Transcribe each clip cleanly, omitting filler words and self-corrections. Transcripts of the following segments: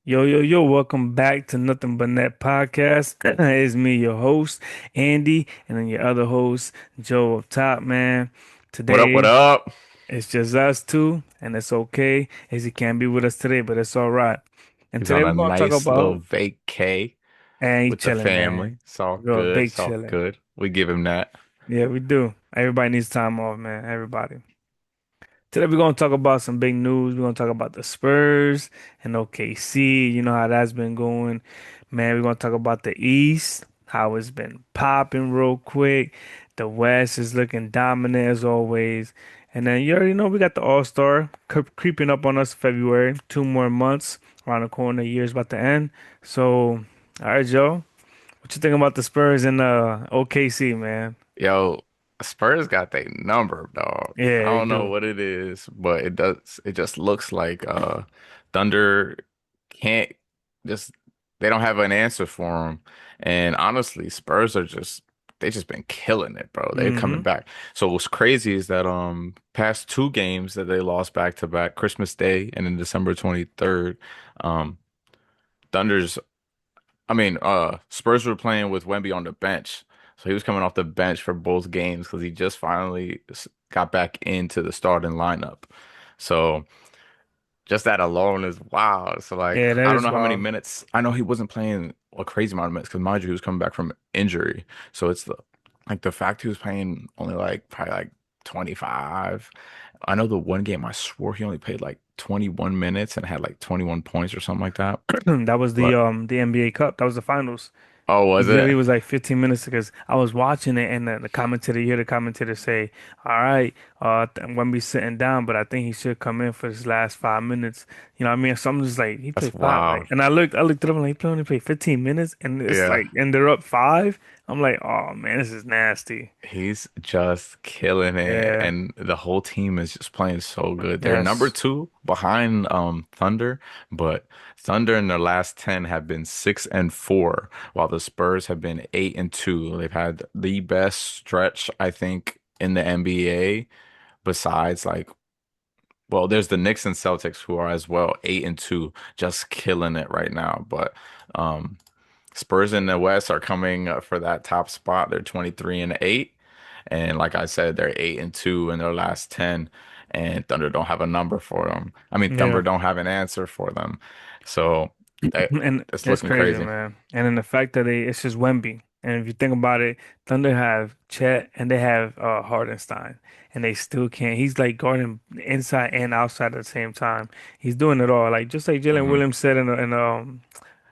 Yo, yo, yo, welcome back to Nothing But Net Podcast. It's me, your host, Andy, and then your other host, Joe up top, man. What up? What Today, up? it's just us two, and it's okay as he can't be with us today, but it's all right. And He's today on we're a gonna talk nice little about, vacay and he with the chilling, man. family. It's all Real good. big It's all chilling. good. We give him that. Yeah, we do. Everybody needs time off, man. Everybody. Today we're gonna talk about some big news. We're gonna talk about the Spurs and OKC. You know how that's been going. Man, we're gonna talk about the East, how it's been popping real quick. The West is looking dominant as always. And then you already know we got the All-Star creeping up on us February. 2 more months around the corner. The year's about to end. So, all right, Joe. What you think about the Spurs and OKC, man? Yo, Spurs got their number, dog. I Yeah, they don't know do. what it is, but it does. It just looks like Thunder can't just. They don't have an answer for him. And honestly, Spurs are just. They just been killing it, bro. They're coming Mm-hmm. back. So what's crazy is that past two games that they lost back to back, Christmas Day and then December 23rd, um Thunder's Spurs were playing with Wemby on the bench. So he was coming off the bench for both games because he just finally got back into the starting lineup. So just that alone is wild. So like Yeah, that I don't is know how many wild. minutes. I know he wasn't playing a crazy amount of minutes because mind you, he was coming back from injury. So it's the fact he was playing only like probably like 25. I know the one game I swore he only played like 21 minutes and had like 21 points or something like that. That was But the NBA Cup. That was the finals. oh, He was literally it? was like 15 minutes because I was watching it and the commentator, you hear the commentator say, "All right, when we sitting down, but I think he should come in for his last 5 minutes." You know what I mean? So I'm just like, he That's played five, like, wild. and I looked at him like he only played 15 minutes, and it's Yeah. like, and they're up five. I'm like, oh man, this is nasty. He's just killing it, Yeah. and the whole team is just playing so good. They're number Yes. two behind Thunder, but Thunder in their last 10 have been 6-4, while the Spurs have been 8-2. They've had the best stretch, I think, in the NBA, besides like, well, there's the Knicks and Celtics who are as well 8-2, just killing it right now. But um Spurs in the West are coming for that top spot. They're 23-8. And like I said, they're 8-2 in their last 10. And Thunder don't have a number for them. I mean, Thunder Yeah. don't have an answer for them. So And it's it's looking crazy, crazy. man. And then the fact that it's just Wemby. And if you think about it, Thunder have Chet and they have Hardenstein, and they still can't. He's like guarding inside and outside at the same time. He's doing it all. Like just like Jalen Hmm. Williams said in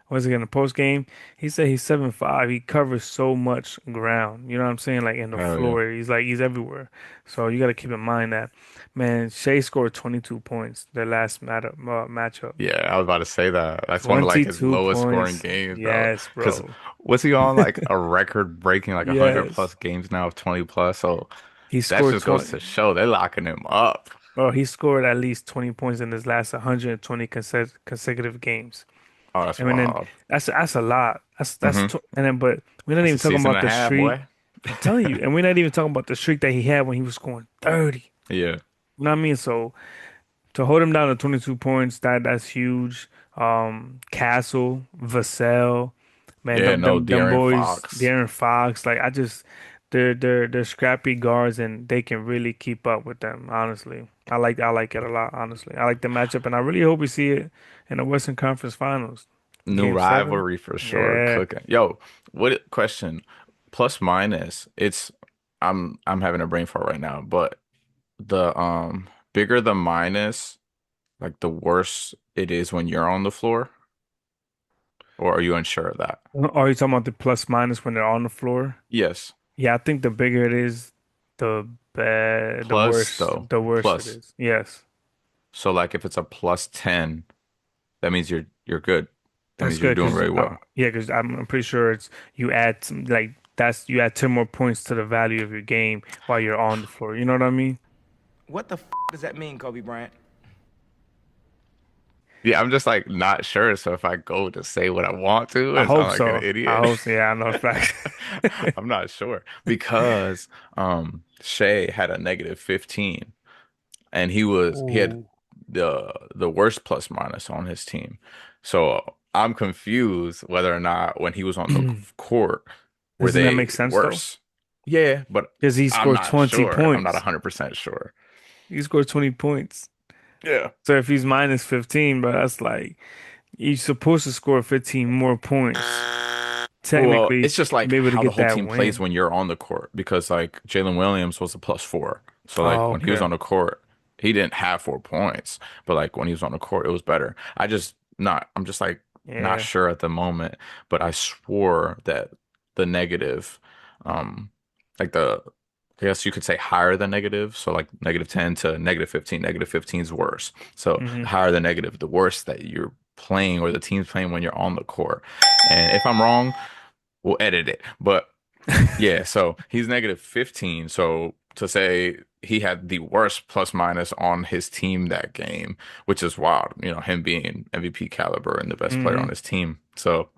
was it in the post game? He said he's 7'5". He covers so much ground. You know what I'm saying? Like in the Hell yeah. floor. He's everywhere. So you got to keep in mind that. Man, Shea scored 22 points their last matchup. Yeah, I was about to say that. That's one of like his 22 lowest scoring points. games, bro. Yes, Because bro. was he on like a record breaking like 100 Yes. plus games now of 20 plus? So He that scored just goes to 20. show they're locking him up. Bro, he scored at least 20 points in his last 120 consecutive games. Oh, that's I mean, then wild. that's a lot. Hmm. And then but we're not That's a even talking season about and a the half, streak. boy. I'm telling you, and we're not even talking about the streak that he had when he was scoring 30. Yeah. You know what I mean? So to hold him down to 22 points, that's huge. Castle, Vassell, man, Yeah, no, them De'Aaron boys, Fox. Darren Fox, like I just they're scrappy guards and they can really keep up with them, honestly. I like it a lot, honestly. I like the matchup and I really hope we see it in the Western Conference Finals. New Game 7. rivalry for sure. Yeah. Cooking. Yo, what question? Plus minus. I'm having a brain fart right now, but the bigger the minus, like the worse it is when you're on the floor, or are you unsure of that? Are you talking about the plus minus when they're on the floor? Yes. Yeah, I think the bigger it is, Plus though. the worse it Plus. is. Yes. So like if it's a plus 10, that means you're good. That That's means you're good doing because very well. yeah, because I'm pretty sure it's you add some, like that's you add 10 more points to the value of your game while you're on the floor. You know what I mean? What the f does that mean, Kobe Bryant? Yeah, I'm just like not sure. So if I go to say what I want to I and sound hope like an so. I idiot, hope so. Yeah, I know fact. I'm not sure because Shea had a negative 15 and he had Ooh. the worst plus minus on his team. So I'm confused whether or not when he was on the court, were Doesn't that make they sense though? worse? Yeah, but Because he I'm scored not 20 sure. I'm not points. 100% sure. He scored 20 points. Yeah. So if he's minus 15, bro, that's like you're supposed to score 15 more points Well, technically it's just to like be able to how the get whole that team plays win. when you're on the court because like Jalen Williams was a +4. So like Oh, when he was okay. on the court, he didn't have 4 points, but like when he was on the court, it was better. I'm just like not Yeah. sure at the moment, but I swore that the negative, um, like I guess you could say higher than negative. So like -10 to -15, -15 is worse. So Hmm. the higher the negative, the worse that you're playing or the team's playing when you're on the court. And if I'm wrong, we'll edit it. But yeah, so he's -15. So to say he had the worst plus minus on his team that game, which is wild, him being MVP caliber and the best player on Hmm. his team. So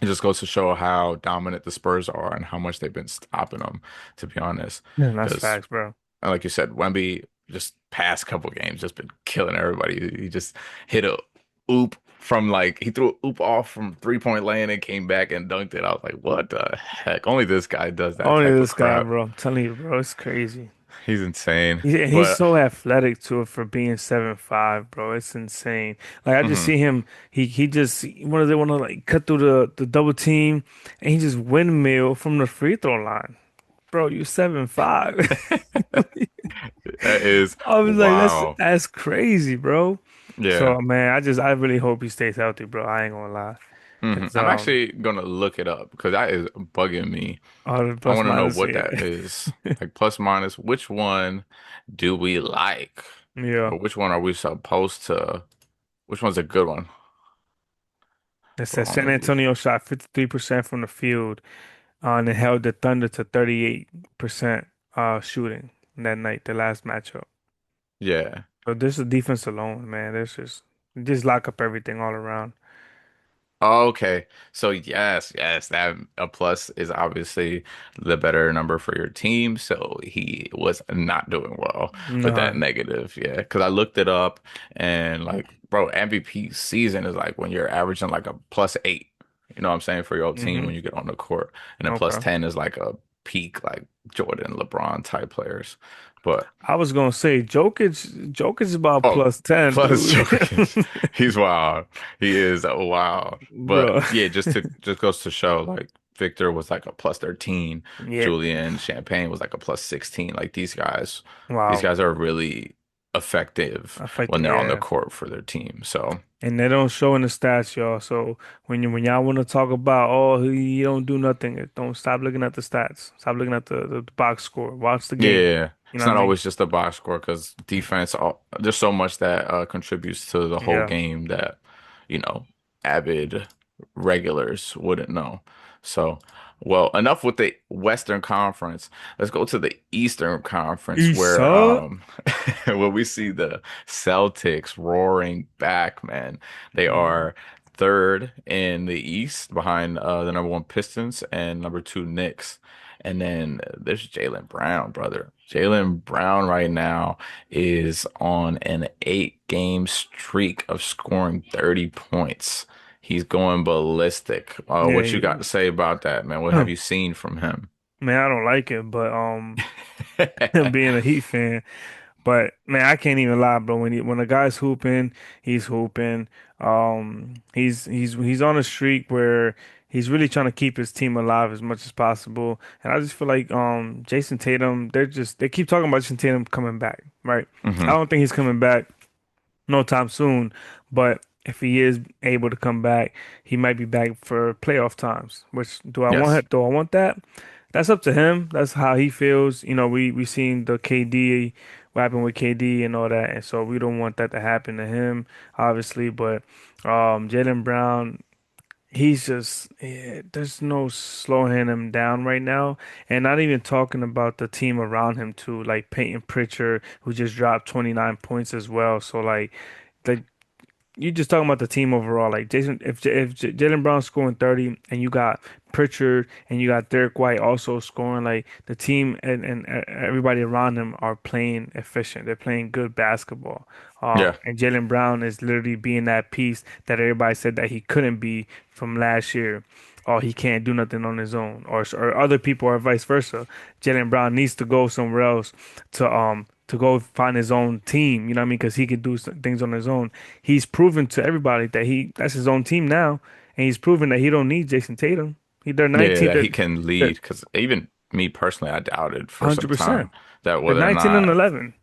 it just goes to show how dominant the Spurs are and how much they've been stopping them, to be honest. Yeah, that's Because, facts, bro. like you said, Wemby just past couple games just been killing everybody. He just hit a oop from like he threw a oop off from 3-point lane and came back and dunked it. I was like, what the heck? Only this guy does that Only type of this guy, crap. bro. I'm telling you, bro, it's crazy. He's insane. He's But so athletic too for being 7'5", bro. It's insane. Like I just mhm. see him. He just want to like cut through the double team, and he just windmill from the free throw line. Bro, you 7'5". That is I was like, wow. that's crazy, bro. Yeah. So man, I really hope he stays healthy, bro. I ain't gonna lie, cause I'm actually gonna look it up because that is bugging me. all the I plus want to know minus, what yeah, that is. Like plus minus, which one do we like? yeah. Or which one are we supposed to? Which one's a good one? It Hold says on, San let me. Antonio shot 53% from the field, and it held the Thunder to 38% shooting that night, the last matchup. Yeah. So this is defense alone, man. This just lock up everything all around. Okay. So yes, that a plus is obviously the better number for your team. So he was not doing well with that Nah, negative. Yeah. Because I looked it up and like, bro, MVP season is like when you're averaging like a +8. You know what I'm saying? For your team hmm. when you get on the court. And then Okay. +10 is like a peak, like Jordan, LeBron type players. But I was gonna say Jokic is about oh, +10, plus dude. Jokic. He's wild. He is wild. But Bro. yeah, just goes to show like Victor was like a +13. Yeah. Julian Champagne was like a +16. Like these Wow. guys are really effective when Affected, they're on the yeah. court for their team. So And they don't show in the stats, y'all. So when y'all want to talk about, oh, he don't do nothing, don't stop looking at the stats. Stop looking at the box score. Watch the game. yeah, You know it's what I not mean? always just a box score because defense, there's so much that contributes to the whole Yeah. game that, you know, avid regulars wouldn't know. So, well, enough with the Western Conference. Let's go to the Eastern Conference where Issa. where we see the Celtics roaring back, man. They Mm. are third in the East behind the number one Pistons and number two Knicks. And then there's Jalen Brown, brother. Jalen Brown right now is on an 8-game streak of scoring 30 points. He's going ballistic. What you got Yeah. to say about that, man? What have you seen from him? Man, I don't like it, but being a Heat fan. But man, I can't even lie, bro. When a guy's hooping, he's hooping. He's on a streak where he's really trying to keep his team alive as much as possible. And I just feel like Jason Tatum, they keep talking about Jason Tatum coming back, right? I Hmm. don't think he's coming back no time soon, but if he is able to come back, he might be back for playoff times. Which do I want? Yes. Do I want that? That's up to him. That's how he feels. You know, we seen the KD, what happened with KD and all that, and so we don't want that to happen to him, obviously. But Jaylen Brown, there's no slowing him down right now, and not even talking about the team around him too, like Peyton Pritchard, who just dropped 29 points as well. So like. you just talking about the team overall. Like Jason, if Jalen Brown's scoring 30 and you got Pritchard and you got Derek White also scoring, like the team and everybody around them are playing efficient. They're playing good basketball. Yeah. And Jalen Brown is literally being that piece that everybody said that he couldn't be from last year. Oh, he can't do nothing on his own, or other people, or vice versa. Jalen Brown needs to go somewhere else to go find his own team. You know what I mean? Because he can do some things on his own. He's proven to everybody that that's his own team now, and he's proven that he don't need Jason Tatum. They're Yeah, 19. that he can They're lead because even me personally, I doubted for some 100%. time that They're whether or 19 and not, 11.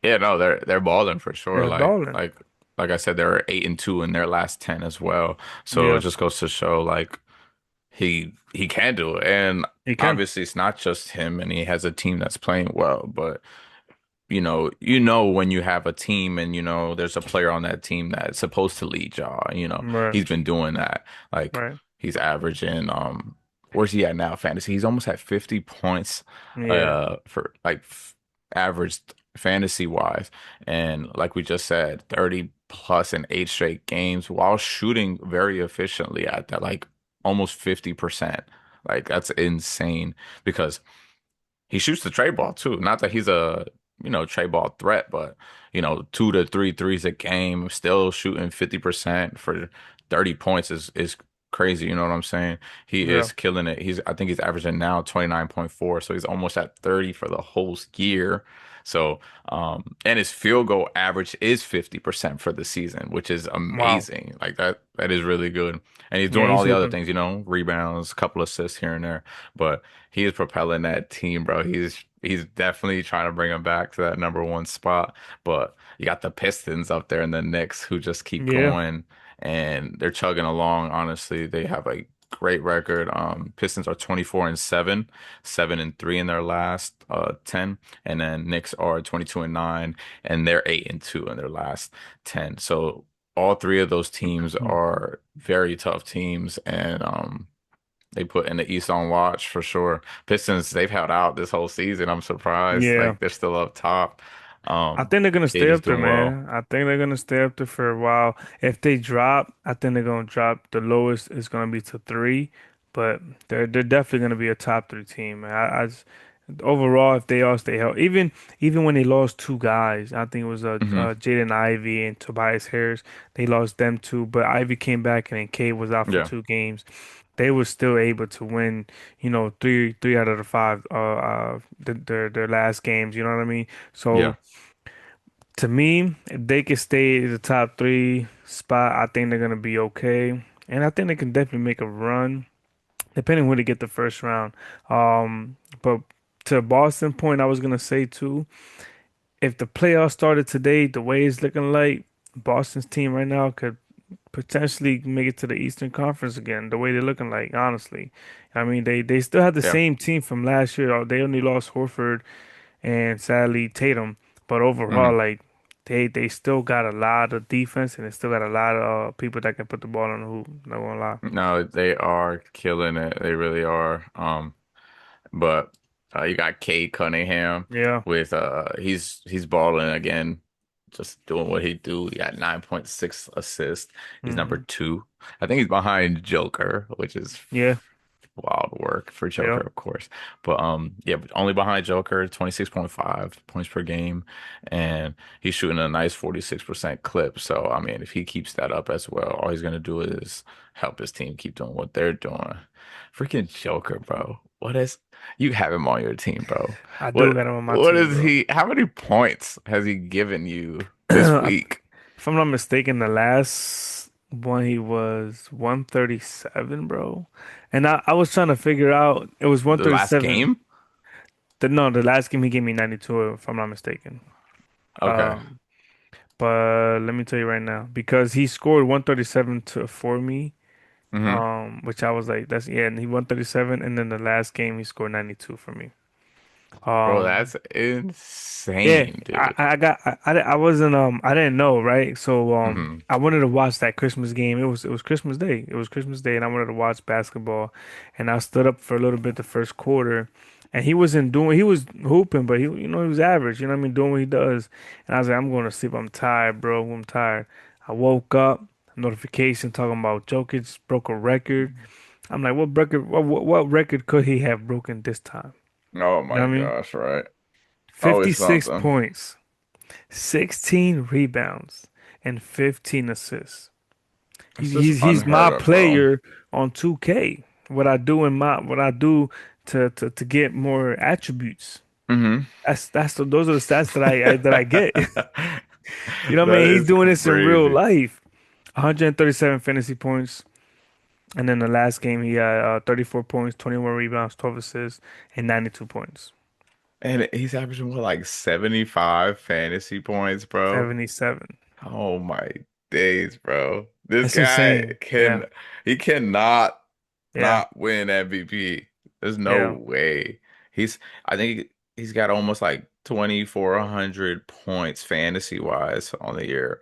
yeah, no, they're balling for sure. They're balling. Like I said, they're 8-2 in their last 10 as well. So it Yeah, just goes to show like he can do it. And he can. obviously it's not just him and he has a team that's playing well, but you know when you have a team and there's a player on that team that's supposed to lead y'all, Right, he's been doing that. Like right. he's averaging where's he at now, fantasy? He's almost at 50 points Yeah. for like averaged fantasy wise. And like we just said, 30 plus in 8 straight games while shooting very efficiently at that like almost 50%. Like that's insane because he shoots the trade ball too. Not that he's a, trade ball threat, but 2 to 3 threes a game, still shooting 50% for 30 points is crazy. You know what I'm saying? He Yeah. is killing it. I think he's averaging now 29.4, so he's almost at 30 for the whole year. So, and his field goal average is 50% for the season, which is Wow. amazing. Like that is really good. And he's Yeah, doing he's all the other hooping. things, rebounds, couple assists here and there. But he is propelling that team, bro. He's definitely trying to bring him back to that number one spot. But you got the Pistons up there and the Knicks who just keep Yeah. going and they're chugging along. Honestly, they have a great record. Pistons are 24-7, 7-3 in their last 10, and then Knicks are 22-9, and they're 8-2 in their last 10. So all three of those teams are very tough teams, and they put in the East on watch for sure. Pistons, they've held out this whole season. I'm surprised. Yeah. Like they're still up top. I think they're gonna stay KD's up there, doing well. man. I think they're gonna stay up there for a while. If they drop, I think they're gonna drop. The lowest is gonna be to three, but they're definitely gonna be a top three team, man. Overall, if they all stay healthy, even when they lost two guys, I think it was Hmm. Jaden Ivey and Tobias Harris. They lost them two, but Ivy came back and then Cade was out for Yeah. 2 games. They were still able to win, three out of the five their last games. You know what I mean? So. Yeah. To me, if they can stay in the top three spot, I think they're gonna be okay. And I think they can definitely make a run, depending where they get the first round. But to Boston point, I was gonna say too, if the playoffs started today, the way it's looking like, Boston's team right now could potentially make it to the Eastern Conference again, the way they're looking like, honestly. I mean, they still have the Yeah. same team from last year. They only lost Horford and sadly Tatum. But overall, Hmm. like they still got a lot of defense and they still got a lot of people that can put the ball on the hoop. Not gonna lie. No, they are killing it. They really are. But you got Cade Cunningham Yeah. with he's balling again, just doing what he do. He got 9.6 assists. He's number Hmm. 2. I think he's behind Joker, which is Yeah. wild work for Joker, Yeah. of course. But yeah, but only behind Joker, 26.5 points per game, and he's shooting a nice 46% clip. So I mean, if he keeps that up as well, all he's gonna do is help his team keep doing what they're doing. Freaking Joker, bro. What is you have him on your team, bro? I do What got him on my what team, is bro. he? How many points has he given you this week? If I'm not mistaken, the last one he was 137, bro. And I was trying to figure out it was The last 137. game? The last game he gave me 92, if I'm not mistaken. Okay. Um, but let me tell you right now, because he scored 137 for me. Hmm. Which I was like, that's yeah, and he won 37, and then the last game he scored 92 for me. Bro, Um, that's yeah, insane, I, dude. I got, I wasn't, I didn't know, right? So, Hmm. I wanted to watch that Christmas game. It was Christmas Day. It was Christmas Day, and I wanted to watch basketball, and I stood up for a little bit the first quarter, and he was hooping, but he was average, you know what I mean, doing what he does, and I was like, I'm going to sleep. I'm tired, bro. I'm tired. I woke up, notification talking about Jokic broke a record. I'm like, what record? What record could he have broken this time? Oh You know my what I mean? gosh, right. Always 56 something. points, 16 rebounds, and 15 assists. It's just He's unheard my of, bro. player on 2K. What I do to get more attributes. Hmm. Those are the stats that I get. You know what I That mean? He's is doing this in real crazy. life. 137 fantasy points, and then the last game he had 34 points, 21 rebounds, 12 assists, and 92 points. And he's averaging what, like 75 fantasy points, bro. 77. Oh my days, bro. This That's guy insane. Yeah. can he cannot Yeah. not win MVP. There's no Yeah. way. He's I think he's got almost like 2,400 points fantasy wise on the year.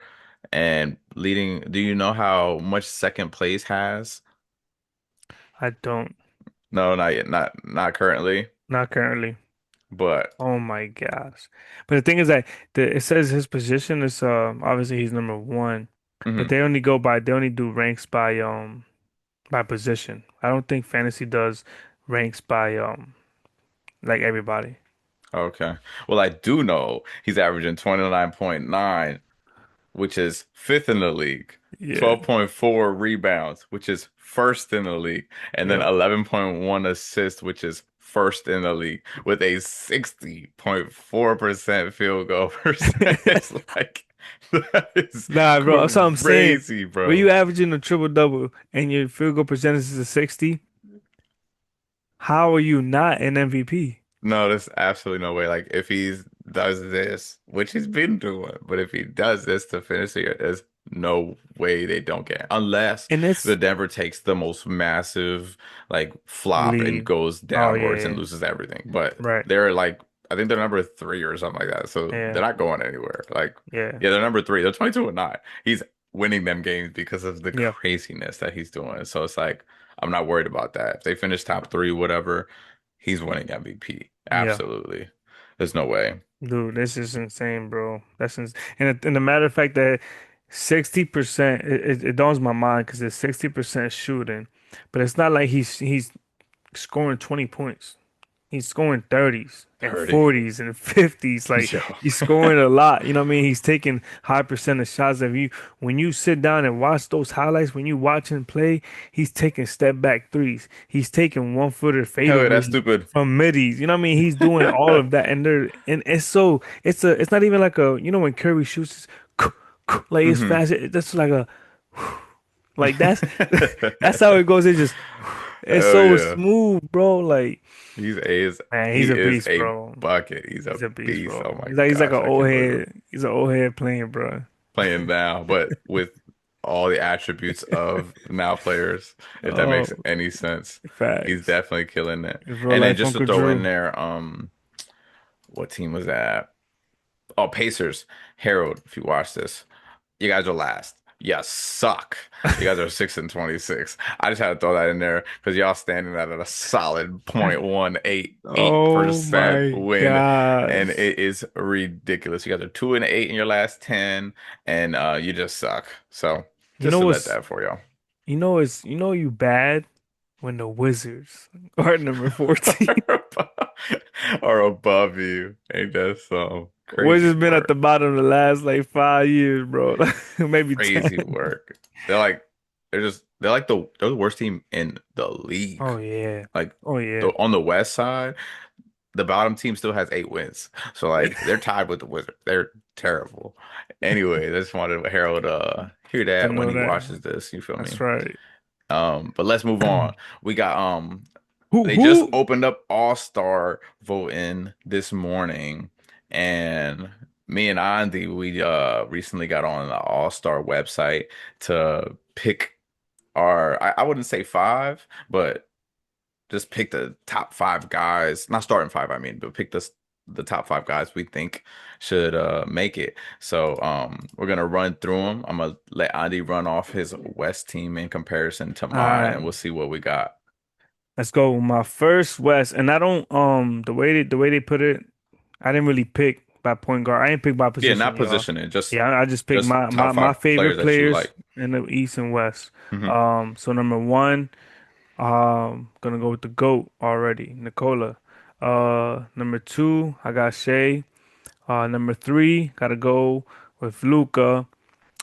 And leading, do you know how much second place has? I don't. No, not yet, not currently, Not currently. but Oh my gosh. But the thing is that it says his position is obviously he's number one, but mhm. they only do ranks by position. I don't think fantasy does ranks by like everybody. Okay. Well, I do know he's averaging 29.9, which is fifth in the league, Yeah. 12.4 rebounds, which is first in the league, and then Yep. 11.1 assists, which is first in the league, with a 60.4% field goal percentage. Like, that is Nah, bro. That's what I'm saying. crazy, When bro. you averaging a triple double and your field goal percentage is a 60, how are you not an MVP? No, there's absolutely no way. Like if he does this, which he's been doing, but if he does this to finish the year, there's no way they don't get it. Unless And the it's Denver takes the most massive like flop and lead. goes Oh downwards and yeah. loses everything. But Right. they're like I think they're number three or something like that. So Yeah. they're not going anywhere. Like Yeah. yeah, they're number three. They're 22 and 9. He's winning them games because of the Yeah. craziness that he's doing. So it's like I'm not worried about that. If they finish top three, whatever. He's winning MVP. Yeah. Absolutely. There's no way. Dude, this is insane, bro. And the matter of fact that 60%, it dawns my mind because it's 60% shooting, but it's not like he's scoring 20 points. He's scoring 30s and 30. 40s and 50s. Like Yo. he's scoring a lot. You know what I mean? He's taking high percentage shots. If you when you sit down and watch those highlights, when you watch him play, he's taking step back threes. He's taking 1-footer Hell yeah, that's fadeaways stupid. from middies. You know what I mean? He's doing all of that, and it's so it's not even like a when Curry shoots, like it's Hmm. fast. That's like a like that's how it goes. It's just it's Hell so yeah. smooth, bro. Like. Man, He he's a is beast, a bro. bucket. He's a He's a beast, beast. Oh bro. my He's like an gosh, I old can't believe it. head. He's an old head playing, bro. Playing now, but with all the attributes of now players, if that Oh, makes any sense. He's facts. definitely killing it. It's real And then life just to Uncle throw in Drew. there, what team was that? Oh, Pacers. Harold, if you watch this. You guys are last. You suck. You guys are 6-26. I just had to throw that in there because y'all standing at a solid Oh 0.188% my win, and gosh. it is ridiculous. You guys are 2-8 in your last 10, and you just suck. So You just know to let what's that for y'all. you bad when the Wizards are number 14. Are above you. Ain't that some crazy Wizards been at the work? bottom the last like 5 years, bro. Maybe Crazy 10. work. They're the worst team in the league. Oh yeah. Like Oh yeah. on the West side, the bottom team still has 8 wins. So like they're tied with the Wizards. They're terrible. Anyway, I just wanted Harold hear To that when know he that. watches this. You feel That's me? right. But let's move on. We got Who they just who? opened up All-Star voting this morning, and me and Andy we recently got on the All-Star website to pick I wouldn't say five, but just pick the top five guys, not starting five, I mean, but pick the top five guys we think should make it. So we're gonna run through them. I'm gonna let Andy run off his West team in comparison to All mine, and right. we'll see what we got. Let's go. My first West, and I don't the way they put it, I didn't really pick. by point guard. I ain't pick by Yeah, position, not y'all. positioning, just Yeah, I just picked my, top my my five players favorite that you players like. in the East and West. Hmm. So number one, gonna go with the GOAT already, Nikola. Number two, I got Shea. Number three, gotta go with Luca.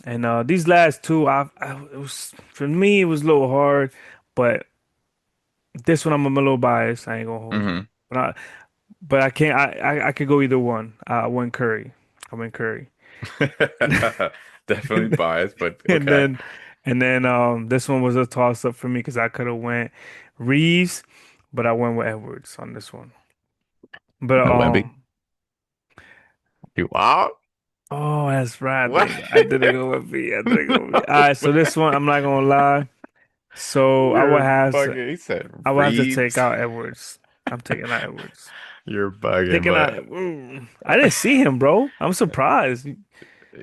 And these last two, it was for me, it was a little hard, but this one I'm a little biased. I ain't gonna hold you, Hmm. but I can't. I could go either one. I went Curry. I went Curry. Definitely biased, but And okay. then this one was a toss up for me because I could have went Reeves, but I went with Edwards on this one. But No Wemby. You out? oh, that's right. What? I didn't go with B. I didn't go with B. All right, so this one I'm not gonna lie. So You're bugging. He said I would have to take Reeves. out Edwards. I'm taking out Edwards. You're bugging, Taking out. but I didn't see him, bro. I'm surprised.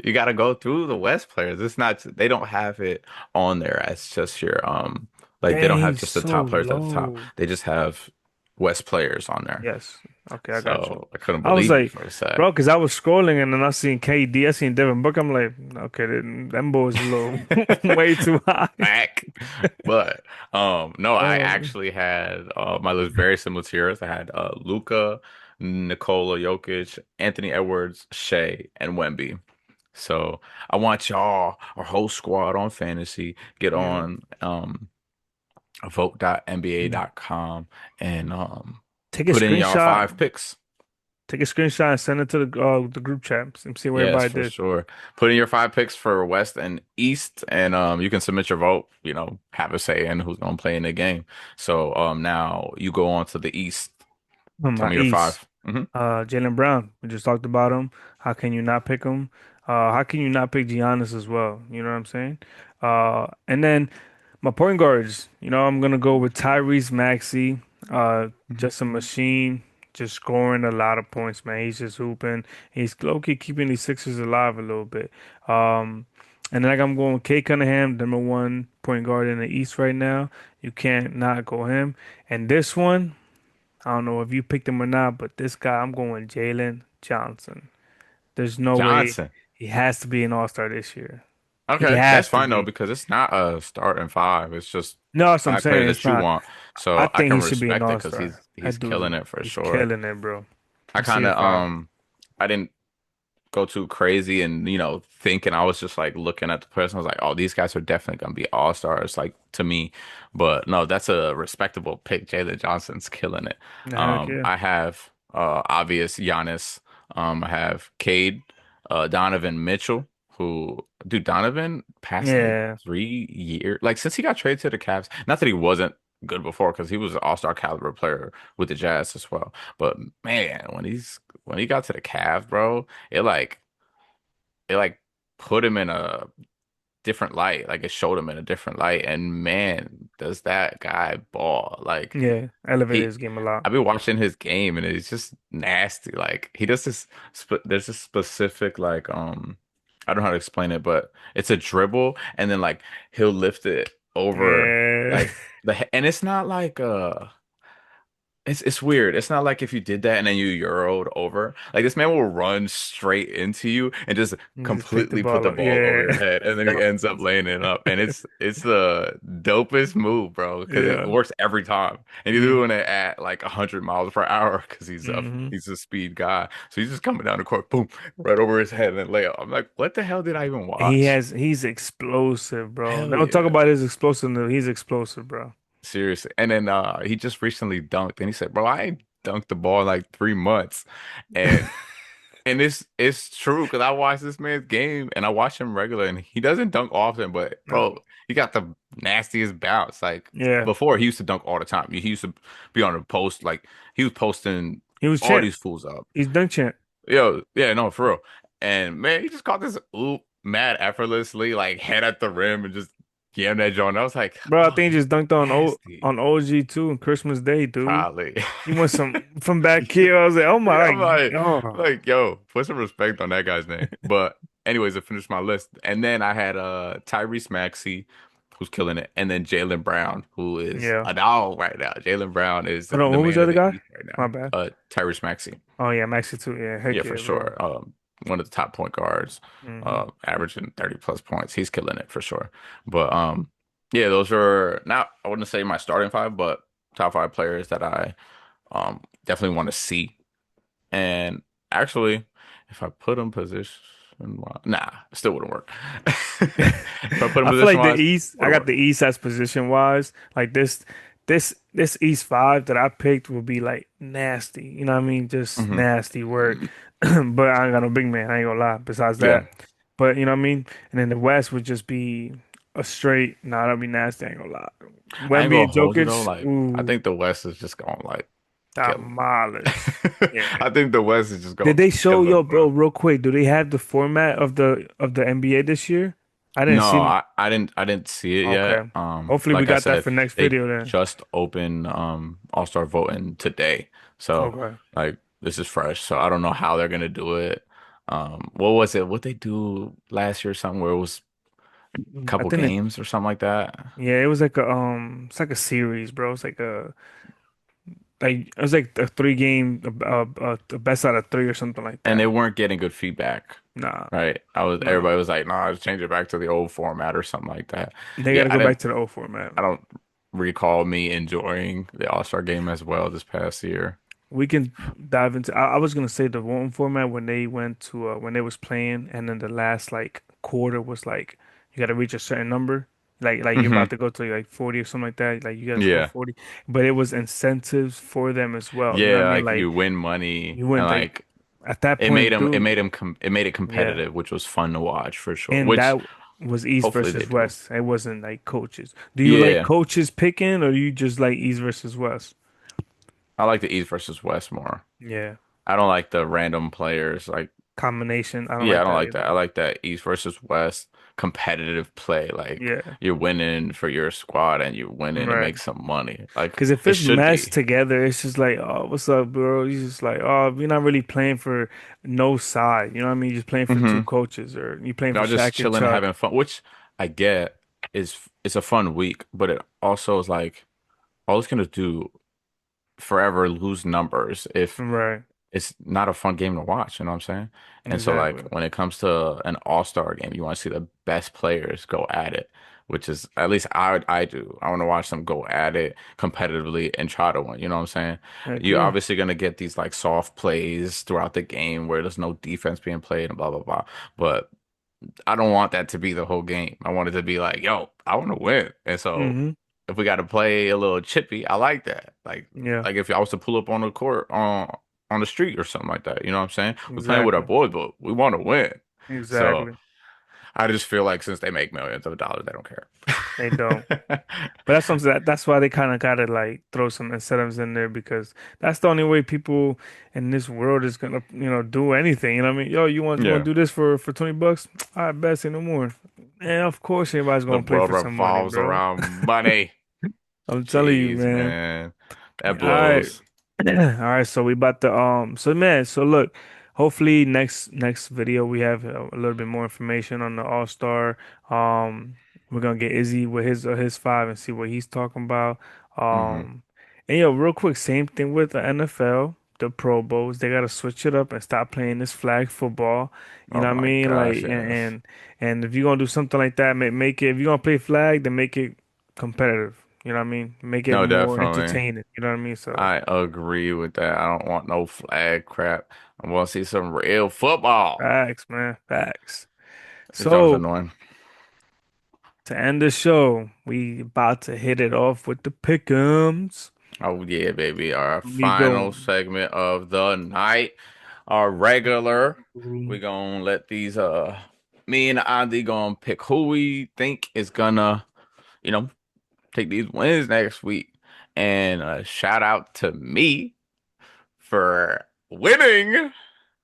you got to go through the West players. It's not, they don't have it on there as just your, like they Dang, don't have he's just the so top players at the top. low. They just have West players on there. Yes. Okay, I got you. So I couldn't I was believe you like, for a sec. bro, because I was scrolling and then I seen KD, I seen Devin Booker. I'm like, okay, them boys a little way too high. Back. But no, I Oh, actually had my list very similar to yours. I had Luca, Nikola Jokic, Anthony Edwards, Shea, and Wemby. So I want y'all, our whole squad on fantasy, get yeah. on Mm. vote.nba.com and Take a put in y'all screenshot. five picks. Take a screenshot and send it to the group chat and see what Yes, everybody for did. sure. Put in your five picks for West and East, and you can submit your vote. Have a say in who's gonna play in the game. So now you go on to the East. On Tell my me your East, five. Hmm. Jaylen Brown. We just talked about him. How can you not pick him? How can you not pick Giannis as well? You know what I'm saying? And then my point guards, I'm gonna go with Tyrese Maxey. Just a machine, just scoring a lot of points, man. He's just hooping. He's low-key keeping these Sixers alive a little bit. Um, and then like I'm going with Kate Cunningham, number one point guard in the East right now. You can't not go him. And this one, I don't know if you picked him or not, but this guy, I'm going Jalen Johnson. There's no way Johnson. he has to be an all-star this year. He Okay, that's has to fine though be. because it's not a starting five. It's just No, that's what I'm five players saying. It's that you not. want. I So I think can he should be an respect it because all-star. he's I he's killing do. it for He's sure. killing it, bro. I Let's see kind your of five. I didn't go too crazy and thinking. I was just like looking at the person. I was like, oh, these guys are definitely gonna be all stars, like to me. But no, that's a respectable pick. Jalen Johnson's killing it. Heck yeah. I have obvious Giannis. I have Cade, Donovan Mitchell. Who, dude, Donovan past like Yeah. 3 years, like since he got traded to the Cavs. Not that he wasn't good before, because he was an all-star caliber player with the Jazz as well. But man, when he got to the Cavs, bro, it like put him in a different light. Like it showed him in a different light. And man, does that guy ball. Like Yeah. Elevated he his game a lot. I've been watching his game and it's just nasty. Like he does this there's this specific like I don't know how to explain it, but it's a dribble and then like he'll lift it over Yeah. like and it's not like it's weird. It's not like if you did that and then you euroed over. Like this man will run straight into you and just You just pick the completely put ball the up. ball over your Yeah. head, and then he ends up laying it up. And it's the dopest move, bro, because it Yeah. works every time. And he's doing Hmm. it at like 100 miles per hour because Hmm. he's a speed guy. So he's just coming down the court, boom, right over his head and then lay up. I'm like, what the hell did I even watch? He's explosive, bro. Hell Don't talk yeah. about his explosiveness. He's explosive, bro. Seriously. And then he just recently dunked and he said, bro, I ain't dunked the ball in like 3 months. And it's true because I watch this man's game and I watch him regular and he doesn't dunk often, but No. bro, he got the nastiest bounce. Like Yeah. before, he used to dunk all the time. He used to be on the post, like he was posting He was all champ. these fools up. He's dunk champ. Yo, yeah, no, for real. And man, he just caught this oop mad effortlessly, like head at the rim and just jammed that joint. I was like, Bro, I oh, think he he's just dunked nasty. on OG too on Christmas Day, dude. Probably. He went some from back here. I was like, oh Yeah, my I'm like, God. yo, put some respect on that guy's name. But anyways, I finished my list. And then I had Tyrese Maxey, who's killing it, and then Jalen Brown, who is Yeah. a dog right now. Jalen Brown is Hold on, the who was man the of other the guy? East right My now. bad. Tyrese Maxey. Oh yeah, Maxi too. Yeah, Yeah, heck for yeah, bro. sure. One of the top point guards, Hmm. averaging 30 plus points. He's killing it for sure. But yeah, those are not, I wouldn't say my starting five, but top five players that I definitely want to see. And actually, if I put them position, nah, it still wouldn't work. If I put them I feel position like the wise, East. I wouldn't got work. the East as position wise. Like this East five that I picked will be like nasty. You know what I mean? Just Hmm. nasty work. But I ain't got no big man. I ain't gonna lie. Besides Yeah, that, but you know what I mean. And then the West would just be a straight. Nah, that'd be nasty. I ain't gonna lie. I ain't Wemby gonna and hold you though. Jokic. Like, I Ooh, think the West is just gonna like kill him. tamales. Yeah. I think the West is just Did gonna they show kill him, yo, bro. bro, real quick? Do they have the format of the NBA this year? I didn't No, see. I didn't see it Okay. yet. Hopefully we Like I got that said, for next they video then. just opened All-Star voting today. So Okay. like this is fresh. So I don't know how they're gonna do it. What was it? What they do last year? Something where it was a I couple think it, games or something like that. yeah, it was like it's like a series, bro. It's like it was like a 3 game, the best out of three or something like And they that. weren't getting good feedback. Nah, Right. no, Everybody was like, nah, just change it back to the old format or something like that. they got Yeah, to go back to the old format. I don't recall me enjoying the All-Star game as well this past year. We can dive into. I was gonna say the one format when they went to when they was playing, and then the last like quarter was like you got to reach a certain number, like you're Hmm. about to go to like 40 or something like that. Like you got to score Yeah. 40, but it was incentives for them as well. You know what I Yeah, mean? like Like you win money you and went like like at that point, dude. it made it Yeah, competitive, which was fun to watch for sure. and Which that was East hopefully they versus do. West. It wasn't like coaches. Do you like Yeah. coaches picking, or you just like East versus West? I like the East versus West more. Yeah, I don't like the random players. Like, combination. I don't yeah, I like don't that like that. I either. like that East versus West competitive play. Like Yeah, you're winning for your squad and you're winning to right. make some money. Like Because if it it's should meshed be. together, it's just like, oh, what's up, bro? You just like, oh, you're not really playing for no side. You know what I mean? You're just playing for two Hmm. coaches, or you playing for Y'all just Shaq and chilling, Chuck. having fun, which I get is it's a fun week, but it also is like all it's gonna do forever lose numbers if Right. it's not a fun game to watch, you know what I'm saying? And so like Exactly. when it comes to an all-star game, you want to see the best players go at it, which is at least I do. I want to watch them go at it competitively and try to win, you know what I'm saying? Heck You're yeah. obviously gonna get these like soft plays throughout the game where there's no defense being played and blah blah blah. But I don't want that to be the whole game. I want it to be like, yo, I want to win. And so Hmm. if we got to play a little chippy, I like that. Yeah. Like if I was to pull up on the court on the street or something like that, you know what I'm saying? We playing with our Exactly. boys, but we want to win. So Exactly. I just feel like since they make millions of dollars, they don't care. They don't. But that's something that's why they kind of gotta like throw some incentives in there because that's the only way people in this world is gonna, do anything. You know what I mean? Yo, you want Yeah. to do this for $20? I bet say no more. And of course, everybody's The gonna play world for some money, revolves bro. around money. I'm telling you, Jeez, man. man. All That right. blows. All right, so we about to so man, so look, hopefully next video we have a little bit more information on the All-Star. We're gonna get Izzy with his five and see what he's talking about. Hmm. Um, and yo, real quick, same thing with the NFL, the Pro Bowls. They gotta switch it up and stop playing this flag football. You Oh know what I my mean? Like, gosh, yes. and if you're gonna do something like that, make it. If you're gonna play flag, then make it competitive. You know what I mean? Make it No, more definitely. entertaining. You know what I mean? So. I agree with that. I don't want no flag crap. I want to see some real football. Facts, man. Facts. This job's So annoying. to end the show, we about to hit it off with the pick'ems. Oh yeah, baby. Our We final going. segment of the night. Our regular. We gonna let these me and Andy gonna pick who we think is gonna, you know, take these wins next week. And shout out to me for winning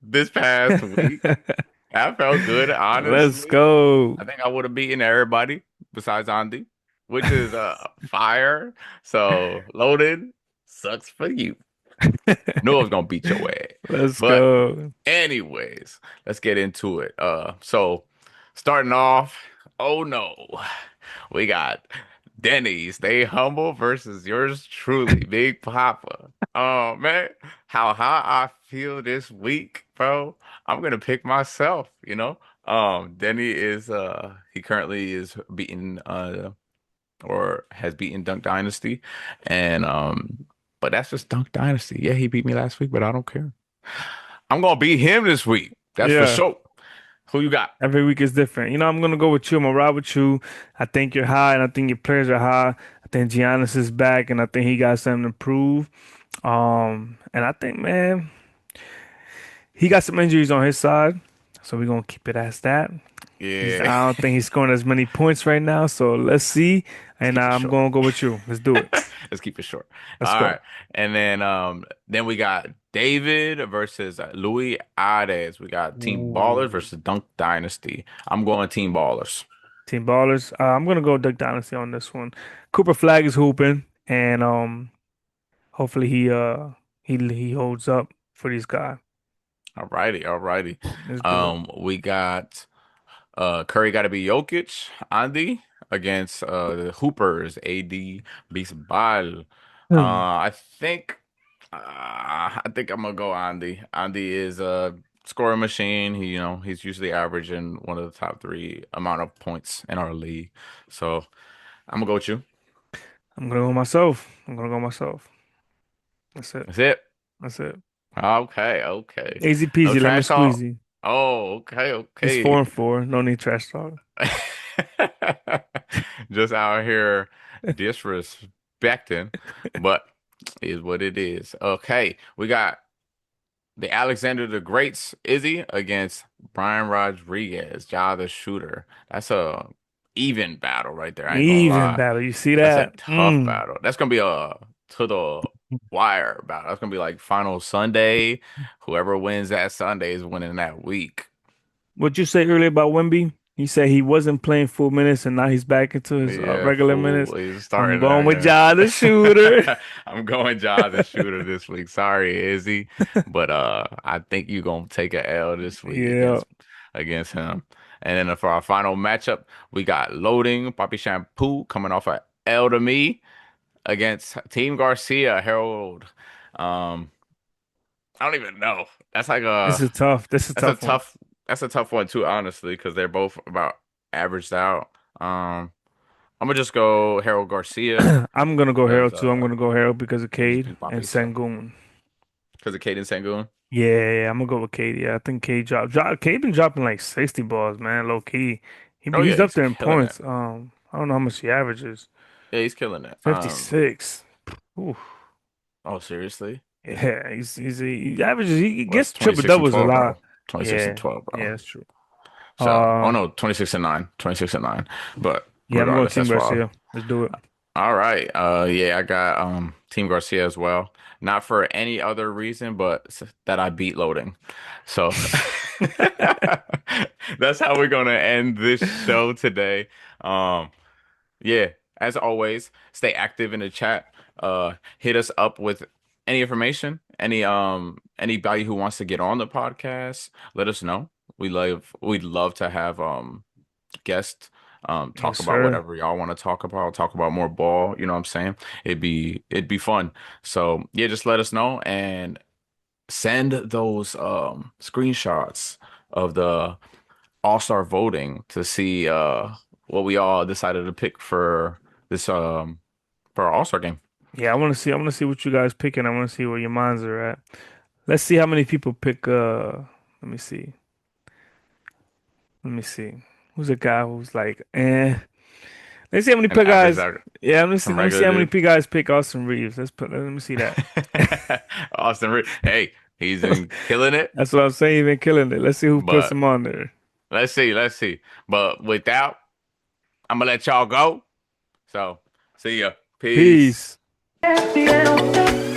this past week. That felt good, Let's honestly. go. I think I would have beaten everybody besides Andy, which is fire. So loaded sucks for you. Knew I was gonna beat your ass. Let's But go. anyways, let's get into it. So starting off, oh no. We got Denny's, Stay Humble versus yours truly, Big Papa. Oh man, how I feel this week, bro. I'm gonna pick myself, you know. Denny is he currently is beating or has beaten Dunk Dynasty, and but that's just Dunk Dynasty. Yeah, he beat me last week, but I don't care. I'm gonna beat him this week. That's for Yeah. sure. Who you got? Every week is different. I'm gonna go with you. I'm gonna ride with you. I think you're high, and I think your players are high. I think Giannis is back, and I think he got something to prove. And I think, man, he got some injuries on his side, so we're gonna keep it as that. Yeah. I don't think he's scoring as many points right now, so let's see. Let's And keep it I'm short. gonna go with you. Let's do it. Let's keep it short. Let's All right. go. And then we got David versus Louis Ades. We got Team Ballers Ooh. versus Dunk Dynasty. I'm going Team Ballers. Team Ballers. I'm gonna go Duck Dynasty on this one. Cooper Flag is hooping, and hopefully he holds up for these guys. All righty, all righty. Let's do it. We got Curry got to be Jokic, Andy against the Hoopers, AD Bisbal. Hmm. I think I'm gonna go Andy. Andy is a scoring machine. He's usually averaging one of the top three amount of points in our league. So I'm gonna go with you. I'm gonna go myself. I'm gonna go myself. That's it. That's it. That's it. Okay, okay. Easy No peasy, lemon trash talk. squeezy. Oh, okay, It's 4 and okay. 4. No need trash talk. Just out here disrespecting, but is what it is. Okay, we got the Alexander the Great's Izzy against Brian Rodriguez, Ja the Shooter. That's a even battle right there. I ain't gonna Even lie. battle. You see That's a that? tough Mm. battle. That's gonna be a to the wire battle. That's gonna be like final Sunday. Whoever wins that Sunday is winning that week. What you say earlier about Wemby? He said he wasn't playing full minutes and now he's back into his Yeah, regular minutes. fool. He's I'm starting going with Ja the shooter. again. I'm going Ja the shooter this week. Sorry, Izzy, but I think you're gonna take a L this week Yeah. against him. And then for our final matchup, we got Loading Poppy Shampoo coming off a L to me against Team Garcia Harold. Um, I don't even know. That's like This a is tough. This is a that's a tough one. tough that's a tough one too, honestly, because they're both about averaged out. I'm gonna just go Harold Garcia I'm gonna go because Harold too. I'm gonna go Harold because of he just Cade be and popping stuff. Sengun. Because of Caden Sangoon. Yeah, I'm gonna go with Cade. Yeah, I think Cade been dropping like 60 balls, man. Low key. Oh yeah, He's up he's there in killing it. points. I don't know how much he averages. Yeah, he's killing it. 56. Ooh. Oh seriously? Yeah, he averages he Well, gets that's triple 26 and doubles a 12, lot. bro. 26 and Yeah, 12, yeah, bro. that's true. So, oh Uh, no, 26 and 9. 26 and 9. But yeah, I'm going regardless, Team that's wild. Garcia. Let's do it. All right. Yeah, I got Team Garcia as well. Not for any other reason, but that I beat loading. So that's how we're gonna end this show today. Um, yeah, as always, stay active in the chat. Hit us up with any information, anybody who wants to get on the podcast, let us know. We'd love to have guests talk Yes, about sir. whatever y'all want to talk about more ball, you know what I'm saying? It'd be fun. So, yeah, just let us know and send those screenshots of the all-star voting to see what we all decided to pick for this for our all-star game. Yeah, I want to see what you guys picking. I want to see where your minds are at. Let's see how many people pick. Let me see. Let me see. Who's a guy who's like, eh? Let's see how many And pick average guys. that Yeah, some let me see regular how many dude. pick guys pick Austin Reeves. Let me see that. Austin Reed. Hey, he's been killing it, That's what I'm saying. You've been killing it. Let's see who puts but him on there. let's see. But without, I'm gonna let y'all go. So, see ya. Peace. Peace.